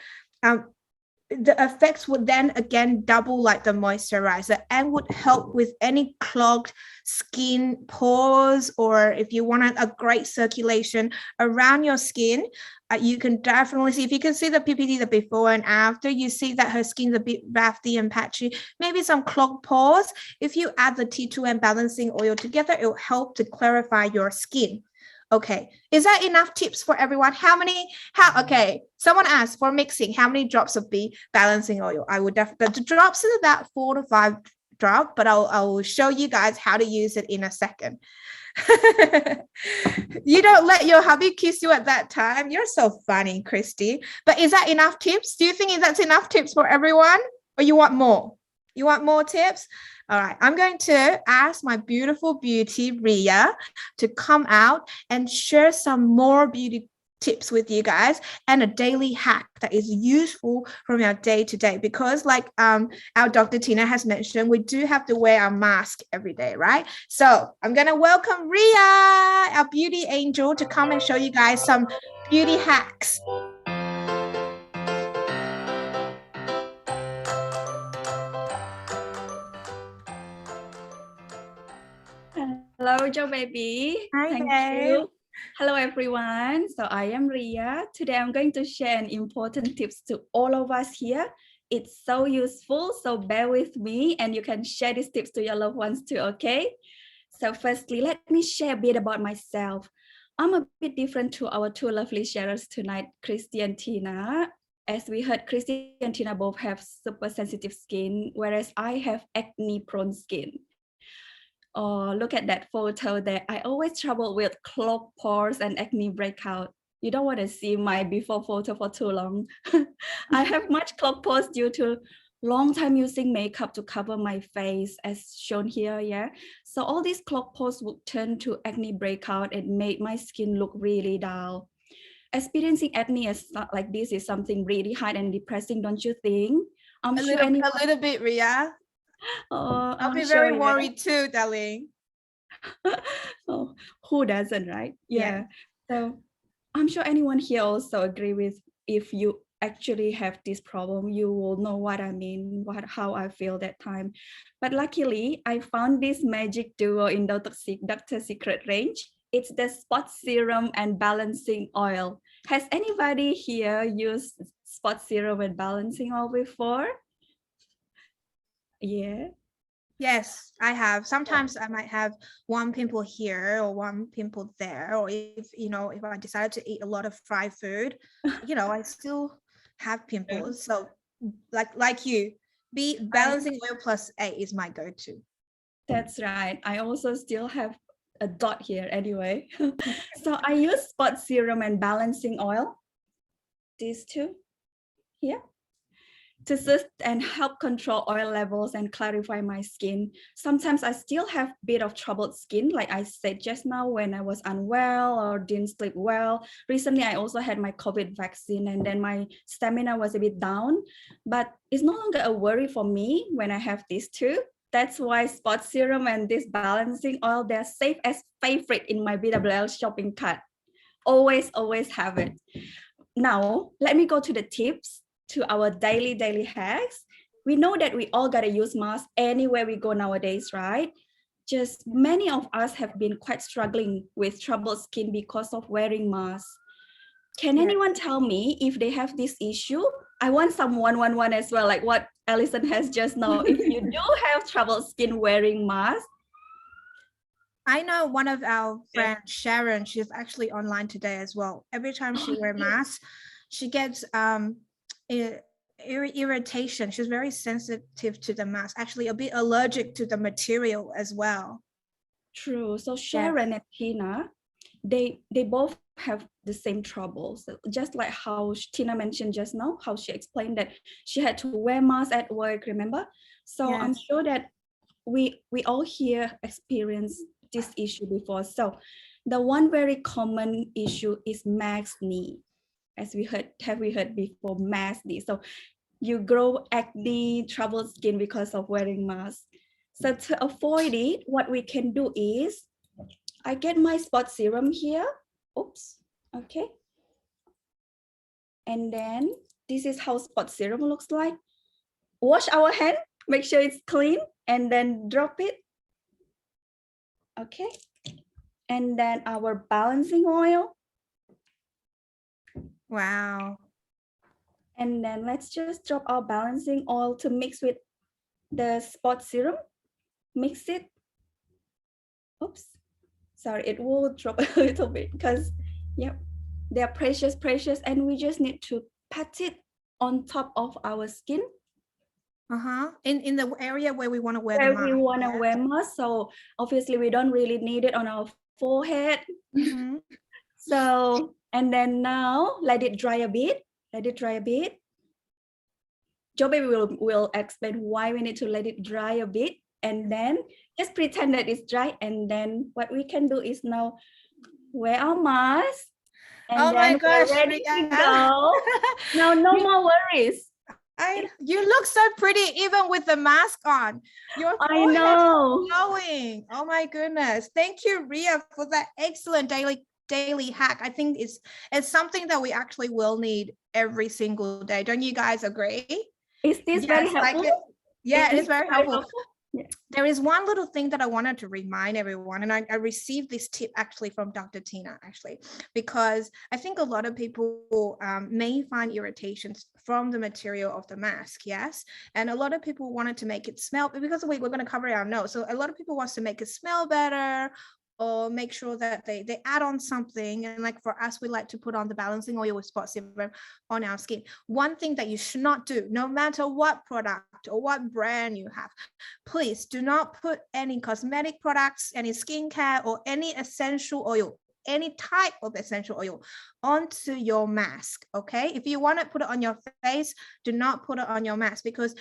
Speaker 3: the effects would then again double like the moisturizer and would help with any clogged skin pores, or if you want a great circulation around your skin. You can definitely see, if you can see the PPT, the before and after, you see that her skin's a bit rafty and patchy, maybe some clogged pores. If you add the T2 and balancing oil together, it will help to clarify your skin. Okay, is that enough tips for everyone? Okay, someone asked for mixing, how many drops of balancing oil? I would definitely, the drops is about 4 to 5 drops, but I'll show you guys how to use it in a second. You don't let your hubby kiss you at that time. You're so funny, Christy. But is that enough tips? Do you think that's enough tips for everyone? Or you want more? You want more tips? All right, I'm going to ask my beautiful beauty, Ria, to come out and share some more beauty tips with you guys and a daily hack that is useful from our day to day, because like our Dr. Tina has mentioned, we do have to wear our mask every day, right? So I'm going to welcome Ria, our beauty angel, to come and show you guys some beauty hacks.
Speaker 5: Hello, Joe baby.
Speaker 3: Hi,
Speaker 5: Thank
Speaker 3: babe.
Speaker 5: you. Hello, everyone. So I am Ria. Today I'm going to share an important tips to all of us here. It's so useful, so bear with me and you can share these tips to your loved ones too, okay? So firstly, let me share a bit about myself. I'm a bit different to our two lovely sharers tonight, Christy and Tina. As we heard, Christy and Tina both have super sensitive skin, whereas I have acne-prone skin. Oh, look at that photo there. I always struggle with clogged pores and acne breakout. You don't want to see my before photo for too long. I have much clogged pores due to long time using makeup to cover my face, as shown here, yeah. So all these clogged pores would turn to acne breakout and make my skin look really dull. Experiencing acne like this is something really hard and depressing, don't you think? I'm
Speaker 3: A
Speaker 5: sure
Speaker 3: little bit, Ria. I'll be very worried too, darling.
Speaker 5: Oh, who doesn't, right? Yeah. So I'm sure anyone here also agree with, if you actually have this problem, you will know what I mean, how I feel that time. But luckily, I found this magic duo in Dr. Secret range. It's the spot serum and balancing oil. Has anybody here used spot serum and balancing oil before? Yeah.
Speaker 3: Yes, I have. Sometimes I might have one pimple here or one pimple there, or if I decided to eat a lot of fried food, I still have pimples. So like you, balancing oil plus A is my go-to.
Speaker 5: That's right. I also still have a dot here anyway. So I use spot serum and balancing oil, these two here, to soothe and help control oil levels and clarify my skin. Sometimes I still have a bit of troubled skin, like I said just now, when I was unwell or didn't sleep well. Recently, I also had my COVID vaccine and then my stamina was a bit down, but it's no longer a worry for me when I have these two. That's why spot serum and this balancing oil, they're safe as favorite in my BWL shopping cart. Always have it. Now, let me go to the tips, to our daily hacks. We know that we all gotta use masks anywhere we go nowadays, right? Just many of us have been quite struggling with troubled skin because of wearing masks. Can anyone tell me if they have this issue? I want some 111 as well, like what Alison has just now. If you do have troubled skin wearing masks.
Speaker 3: I know one of our friends, Sharon, she's actually online today as well. Every time she wears masks, she gets irritation. She's very sensitive to the mask, actually a bit allergic to the material as well.
Speaker 5: True. So Sharon and Tina, they both have the same troubles, just like how Tina mentioned just now, how she explained that she had to wear masks at work, remember? So I'm sure that we all here experience this issue before. So the one very common issue is acne. As we heard before, acne. So you grow acne, troubled skin because of wearing masks. So to avoid it, what we can do is, I get my spot serum here. Oops, okay. And then this is how spot serum looks like. Wash our hand, make sure it's clean, and then drop it. Okay. And then our balancing oil.
Speaker 3: Wow.
Speaker 5: And then let's just drop our balancing oil to mix with the spot serum. Mix it. Oops. Sorry, it will drop a little bit because, yep, they're precious, and we just need to pat it on top of our skin.
Speaker 3: In the area where we want to wear
Speaker 5: Where
Speaker 3: the mask.
Speaker 5: we want to wear mask. So obviously we don't really need it on our forehead. So, and then now let it dry a bit. Let it dry a bit. Joby will explain why we need to let it dry a bit, and then just pretend that it's dry. And then what we can do is now wear our mask. And
Speaker 3: oh
Speaker 5: then
Speaker 3: my gosh,
Speaker 5: we're ready to go. Now, no more worries.
Speaker 3: You look so pretty even with the mask on. Your
Speaker 5: I
Speaker 3: forehead
Speaker 5: know.
Speaker 3: is glowing. Oh my goodness. Thank you, Ria, for that excellent daily hack. I think it's something that we actually will need every single day. Don't you guys agree?
Speaker 5: Is this very helpful?
Speaker 3: Yeah, it is very helpful.
Speaker 5: Yeah.
Speaker 3: There is one little thing that I wanted to remind everyone, and I received this tip actually from Dr. Tina, actually, because I think a lot of people may find irritations from the material of the mask, yes? And a lot of people wanted to make it smell, because we're going to cover our nose. So a lot of people wants to make it smell better, or make sure that they add on something. And like for us, we like to put on the balancing oil with spot serum on our skin. One thing that you should not do, no matter what product or what brand you have, please do not put any cosmetic products, any skincare, or any essential oil, any type of essential oil onto your mask. Okay, if you want to put it on your face, do not put it on your mask, because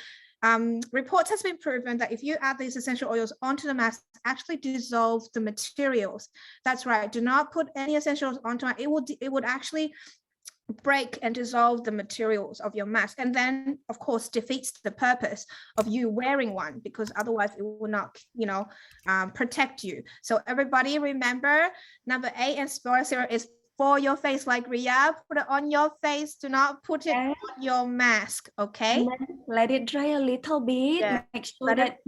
Speaker 3: reports has been proven that if you add these essential oils onto the mask, actually dissolve the materials. That's right. Do not put any essentials onto it. It would actually break and dissolve the materials of your mask, and then of course defeats the purpose of you wearing one, because otherwise it will not, protect you. So everybody remember, number 8 and spot serum is for your face, like Ria. Put it on your face. Do not put it on your mask. Okay.
Speaker 5: And then let it dry a little bit.
Speaker 3: Yeah.
Speaker 5: Make sure that,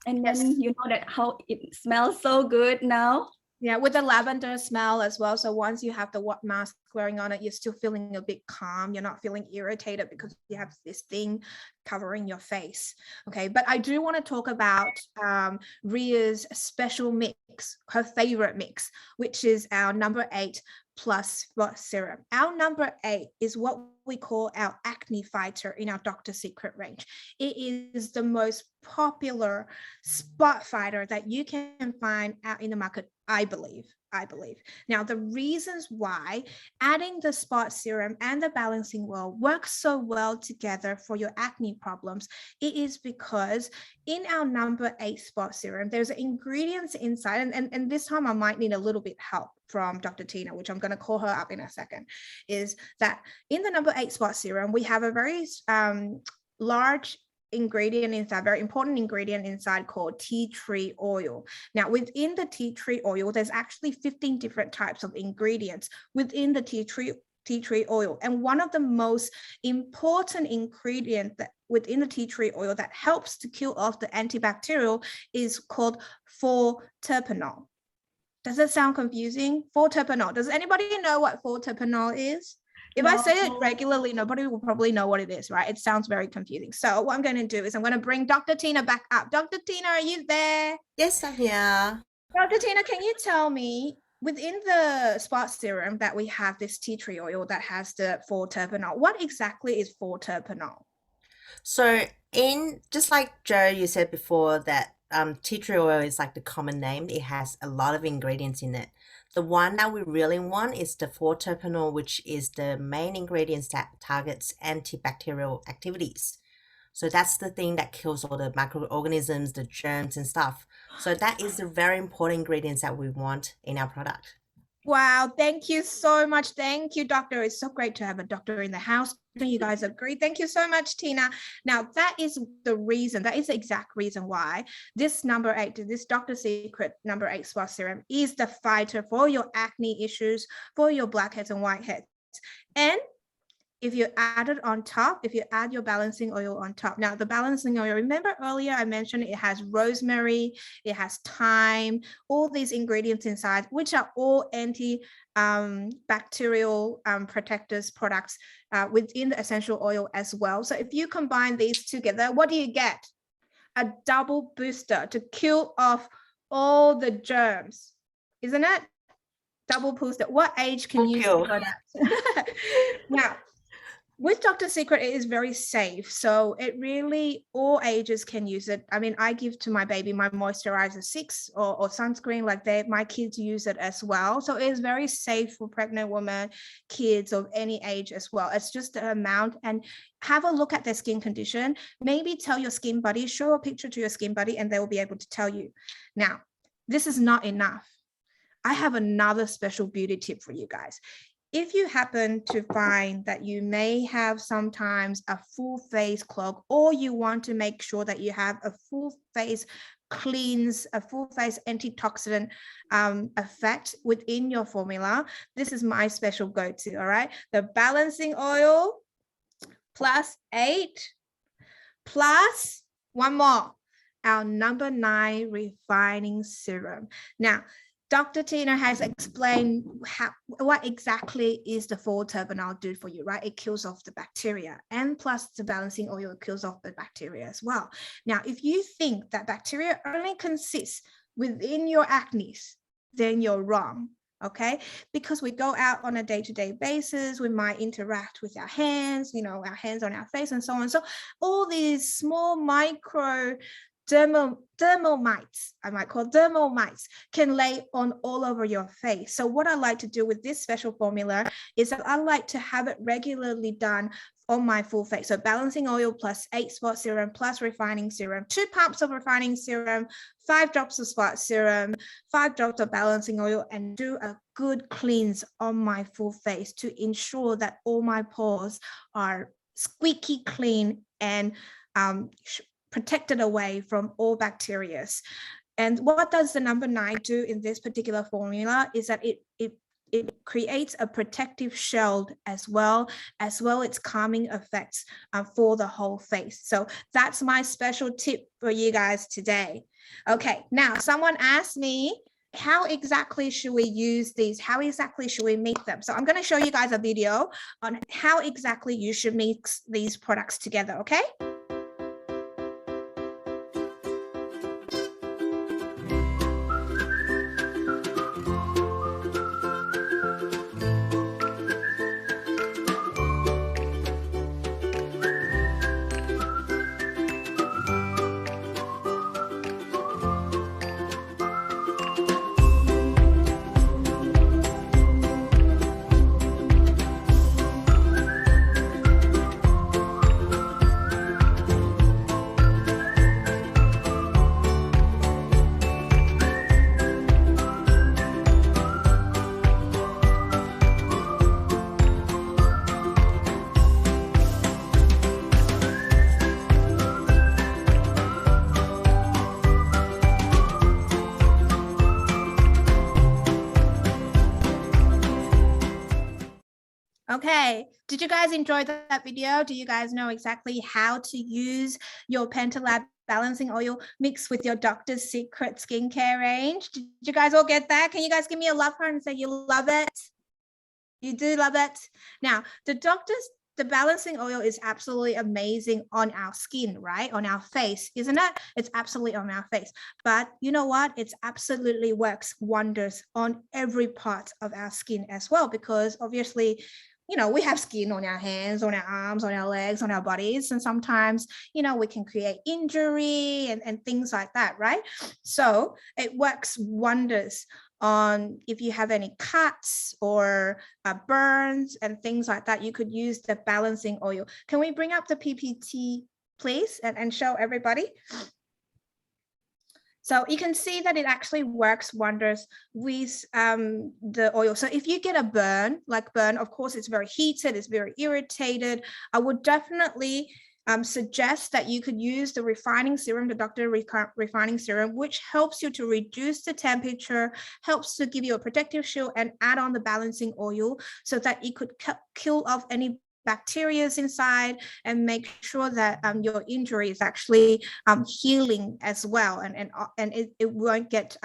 Speaker 5: and then you know that how it smells so good now.
Speaker 3: Yeah, with the lavender smell as well. So once you have the mask wearing on it, you're still feeling a bit calm. You're not feeling irritated because you have this thing covering your face. Okay, but I do want to talk about Ria's special mix, her favorite mix, which is our number 8 plus spot serum. Our number 8 is what we call our acne fighter in our Dr. Secret range. It is the most popular spot fighter that you can find out in the market, I believe. Now, the reasons why adding the spot serum and the balancing oil works so well together for your acne problems, it is because in our number 8 spot serum, there's ingredients inside, and this time I might need a little bit help from Dr. Tina, which I'm going to call her up in a second, is that in the number 8 spot serum, we have a very large ingredient inside, very important ingredient inside, called tea tree oil. Now, within the tea tree oil, there's actually 15 different types of ingredients within the tea tree oil. And one of the most important ingredients that within the tea tree oil that helps to kill off the antibacterial is called 4-terpenol. Does that sound confusing? 4-terpenol. Does anybody know what 4-terpenol is? If I say it regularly, nobody will probably know what it is, right? It sounds very confusing. So what I'm going to do is I'm going to bring Dr. Tina back up. Dr. Tina, are you there?
Speaker 4: Yes, I'm here.
Speaker 3: Dr. Tina, can you tell me, within the spot serum that we have this tea tree oil that has the 4-terpenol, what exactly is 4-terpenol?
Speaker 4: So just like Joe, you said before that tea tree oil is like the common name. It has a lot of ingredients in it. The one that we really want is the 4-terpenol, which is the main ingredients that targets antibacterial activities. So that's the thing that kills all the microorganisms, the germs and stuff. So that is the very important ingredients that we want in our product.
Speaker 3: Wow, thank you so much. Thank you, doctor. It's so great to have a doctor in the house. You guys agree. Thank you so much, Tina. Now, that is the reason, that is the exact reason why this number 8, this Dr. Secret number 8 spot serum is the fighter for your acne issues, for your blackheads and whiteheads. And if you add it on top, if you add your balancing oil on top. Now, the balancing oil, remember earlier I mentioned it has rosemary, it has thyme, all these ingredients inside, which are all anti-bacterial protectors products within the essential oil as well. So if you combine these together, what do you get? A double booster to kill off all the germs, isn't it? Double booster. What age can use the product? Now, with Dr. Secret, it is very safe. So it really, all ages can use it. I mean, I give to my baby my moisturizer 6 or sunscreen, like my kids use it as well. So it is very safe for pregnant women, kids of any age as well. It's just the amount, and have a look at their skin condition. Maybe tell your skin buddy, show a picture to your skin buddy, and they will be able to tell you. Now, this is not enough. I have another special beauty tip for you guys. If you happen to find that you may have sometimes a full face clog, or you want to make sure that you have a full face cleanse, a full face antitoxin effect within your formula, this is my special go-to, all right? The balancing oil plus 8 plus one more, our number 9 refining serum. Now, Dr. Tina has explained what exactly is the 4-terpenol do for you, right? It kills off the bacteria, and plus the balancing oil kills off the bacteria as well. Now, if you think that bacteria only consists within your acne, then you're wrong, okay? Because we go out on a day-to-day basis, we might interact with our hands, you know, our hands on our face and so on. So all these small micro dermal mites, I might call dermal mites, can lay on all over your face. So what I like to do with this special formula is that I like to have it regularly done on my full face. So balancing oil plus 8 spot serum plus refining serum, 2 pumps of refining serum, 5 drops of spot serum, 5 drops of balancing oil, and do a good cleanse on my full face to ensure that all my pores are squeaky clean and protected away from all bacteria. And what does the number 9 do in this particular formula is that it creates a protective shield as well its calming effects for the whole face. So that's my special tip for you guys today. Okay, now someone asked me, how exactly should we use these? How exactly should we make them? So I'm going to show you guys a video on how exactly you should mix these products together, okay? Okay, did you guys enjoy that video? Do you guys know exactly how to use your Pentalab Balancing Oil mixed with your Dr. Secret skincare range? Did you guys all get that? Can you guys give me a love heart and say you love it? You do love it? Now, the balancing oil is absolutely amazing on our skin, right? On our face, isn't it? It's absolutely on our face. But you know what? It absolutely works wonders on every part of our skin as well, because obviously, you know, we have skin on our hands, on our arms, on our legs, on our bodies. And sometimes, you know, we can create injury and things like that, right? So it works wonders on if you have any cuts or burns and things like that. You could use the balancing oil. Can we bring up the PPT, please, and show everybody? So you can see that it actually works wonders with the oil. So if you get a burn, of course, it's very heated, it's very irritated. I would definitely suggest that you could use the refining serum, the Dr. Refining Serum, which helps you to reduce the temperature, helps to give you a protective shield, and add on the balancing oil so that it could kill off any bacteria inside and make sure that your injury is actually healing as well, and it won't get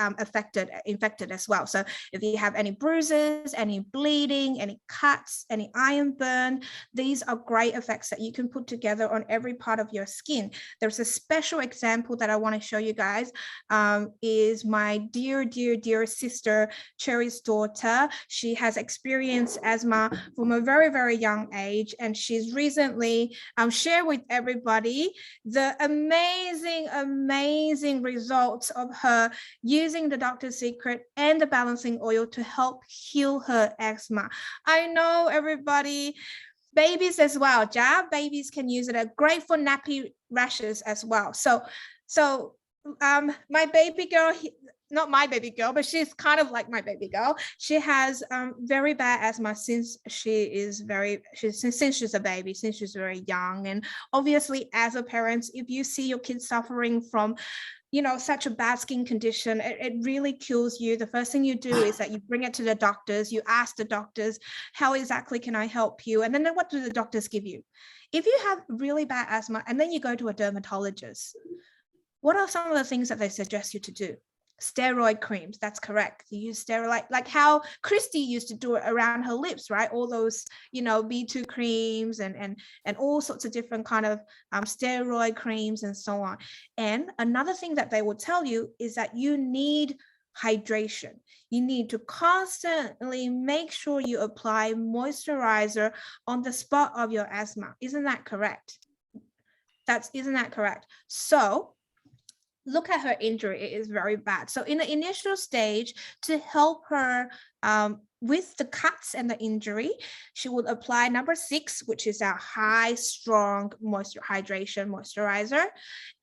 Speaker 3: infected as well. So if you have any bruises, any bleeding, any cuts, any iron burn, these are great effects that you can put together on every part of your skin. There's a special example that I want to show you guys, is my dear sister Cherry's daughter. She has experienced asthma from a very young age, and she's recently shared with everybody the amazing results of her using the Dr. Secret and the balancing oil to help heal her asthma. I know everybody, babies as well, babies can use it. Great for nappy rashes as well. So my baby girl, not my baby girl, but she's kind of like my baby girl. She has very bad asthma since she's a baby, since she's very young. And obviously, as a parent, if you see your kids suffering from such a bad skin condition, it really kills you. The first thing you do is that you bring it to the doctors, you ask the doctors, how exactly can I help you? And then what do the doctors give you? If you have really bad asthma and then you go to a dermatologist, what are some of the things that they suggest you to do? Steroid creams, that's correct. You use steroid, like how Christy used to do it around her lips, right? All those, B2 creams and all sorts of different kind of steroid creams and so on. And another thing that they will tell you is that you need hydration. You need to constantly make sure you apply moisturizer on the spot of your asthma. Isn't that correct? Isn't that correct? So look at her injury, it is very bad. So in the initial stage, to help her with the cuts and the injury, she would apply number 6, which is our high, strong hydration moisturizer,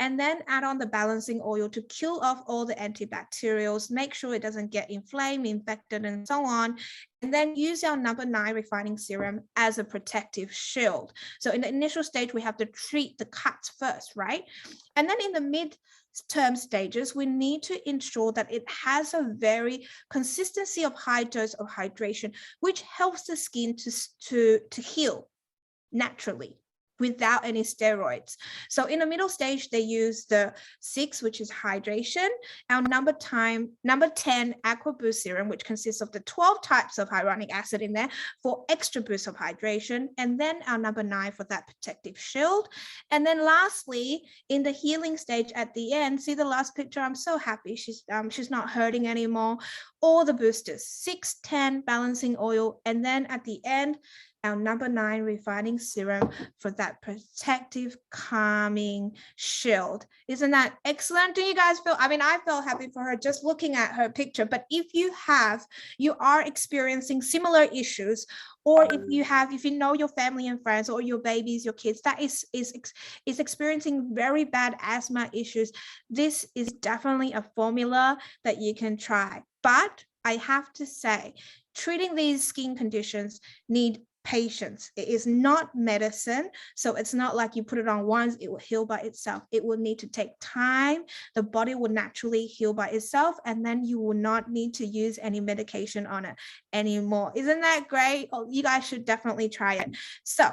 Speaker 3: and then add on the balancing oil to kill off all the antibacterials, make sure it doesn't get inflamed, infected, and so on. And then use our number 9 refining serum as a protective shield. So in the initial stage, we have to treat the cuts first, right? And then in the mid-term stages, we need to ensure that it has a very consistency of high dose of hydration, which helps the skin to heal naturally without any steroids. So in the middle stage, they use the 6, which is hydration, our number 10 Aqua Boost serum, which consists of the 12 types of hyaluronic acid in there for extra boost of hydration, and then our number 9 for that protective shield. And then lastly, in the healing stage at the end, see the last picture, I'm so happy she's not hurting anymore. All the boosters, 6, 10 balancing oil, and then at the end, our number 9 refining serum for that protective, calming shield. Isn't that excellent? Do you guys feel, I felt happy for her just looking at her picture, but if you are experiencing similar issues, or if you know your family and friends or your babies, your kids, that is experiencing very bad asthma issues, this is definitely a formula that you can try. But I have to say, treating these skin conditions need patience. It is not medicine. So it's not like you put it on once, it will heal by itself. It will need to take time. The body will naturally heal by itself, and then you will not need to use any medication on it anymore. Isn't that great? Oh, you guys should definitely try it. So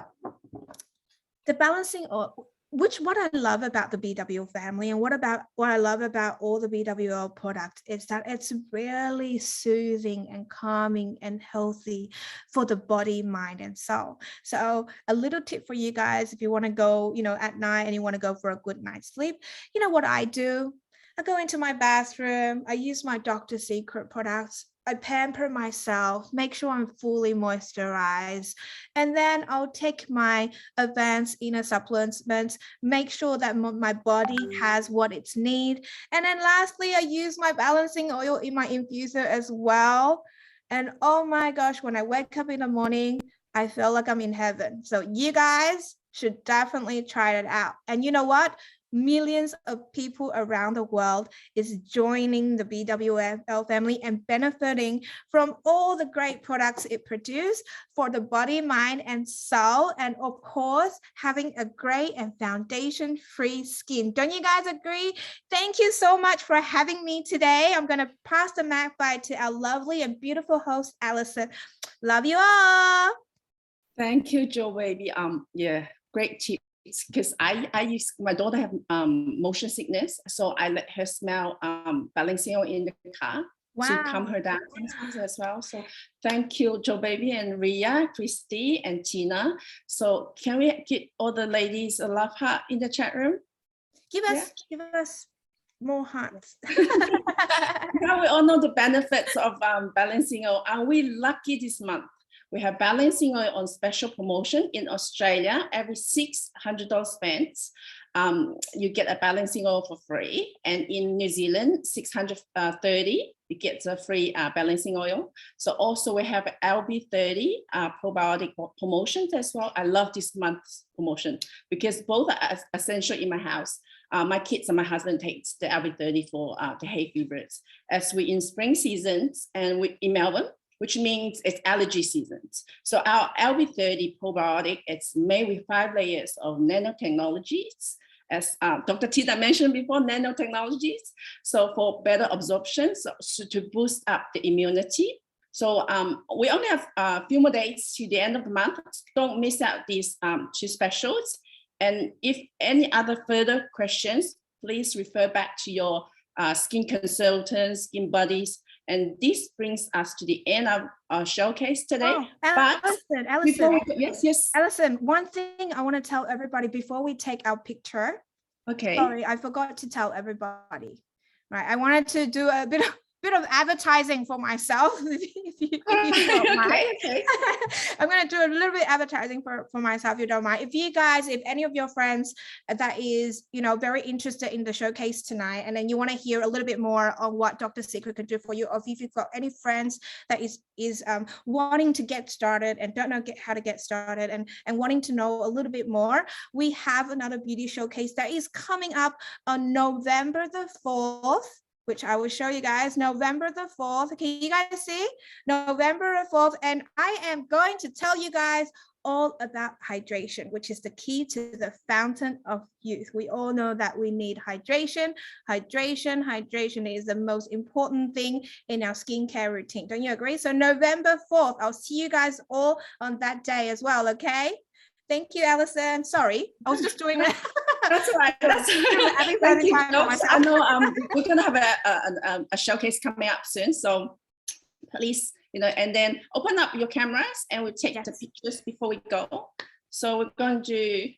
Speaker 3: the balancing oil, what I love about the BW family, and what I love about all the BWL products, is that it's really soothing and calming and healthy for the body, mind, and soul. So a little tip for you guys, if you want to go, at night and you want to go for a good night's sleep, you know what I do? I go into my bathroom, I use my Dr. Secret products, I pamper myself, make sure I'm fully moisturized, and then I'll take my advanced inner supplements, make sure that my body has what it needs. And then lastly, I use my balancing oil in my infuser as well. And oh my gosh, when I wake up in the morning, I feel like I'm in heaven. So you guys should definitely try it out. And you know what? millions of people around the world is joining the BWL family and benefiting from all the great products it produces for the body, mind, and soul. And of course, having a great and foundation-free skin. Don't you guys agree? Thank you so much for having me today. I'm going to pass the mic by to our lovely and beautiful host, Alison. Love you all.
Speaker 1: Thank you, Joe baby. Yeah, great tips. Because I use, my daughter have motion sickness, so I let her smell balancing oil in the car to calm her down as well. So thank you, Joe baby and Ria, Christy and Tina. So can we get all the ladies a love heart in the chat room?
Speaker 3: Give us more hearts.
Speaker 1: Now we all know the benefits of balancing oil. Are we lucky this month? We have balancing oil on special promotion in Australia. Every $600 spent, you get a balancing oil for free. And in New Zealand, $630, you get a free balancing oil. So also we have LB30 probiotic promotions as well. I love this month's promotion because both are essential in my house. My kids and my husband takes the LB30 for the hay fevers. As we in spring seasons and we in Melbourne, which means it's allergy seasons. So our LB30 probiotic, it's made with 5 layers of nanotechnologies, as Dr. Tina mentioned before, nanotechnologies. So for better absorption, so to boost up the immunity. So we only have a few more days to the end of the month. Don't miss out these 2 specials. And if any other further questions, please refer back to your skin consultants, skin buddies. And this brings us to the end of our showcase today.
Speaker 3: Alison,
Speaker 1: yes.
Speaker 3: Alison, one thing I want to tell everybody before we take our picture.
Speaker 1: Okay.
Speaker 3: Sorry, I forgot to tell everybody. Right, I wanted to do a bit of advertising for myself. if you don't mind.
Speaker 1: Okay.
Speaker 3: I'm going to do a little bit of advertising for myself, if you don't mind. If any of your friends that is, very interested in the showcase tonight, and then you want to hear a little bit more on what Dr. Secret can do for you, or if you've got any friends that is wanting to get started and don't know how to get started and wanting to know a little bit more, we have another beauty showcase that is coming up on November the 4th. Which I will show you guys, November the 4th. Can you guys see? November the 4th. And I am going to tell you guys all about hydration, which is the key to the fountain of youth. We all know that we need hydration. Hydration is the most important thing in our skincare routine. Don't you agree? So November 4th, I'll see you guys all on that day as well, okay? Thank you, Alison. Sorry, I was just doing it.
Speaker 1: That's all right. Thank you. I know we're going to have a showcase coming up soon. So please, and then open up your cameras and we'll take the pictures before we go. So we're going to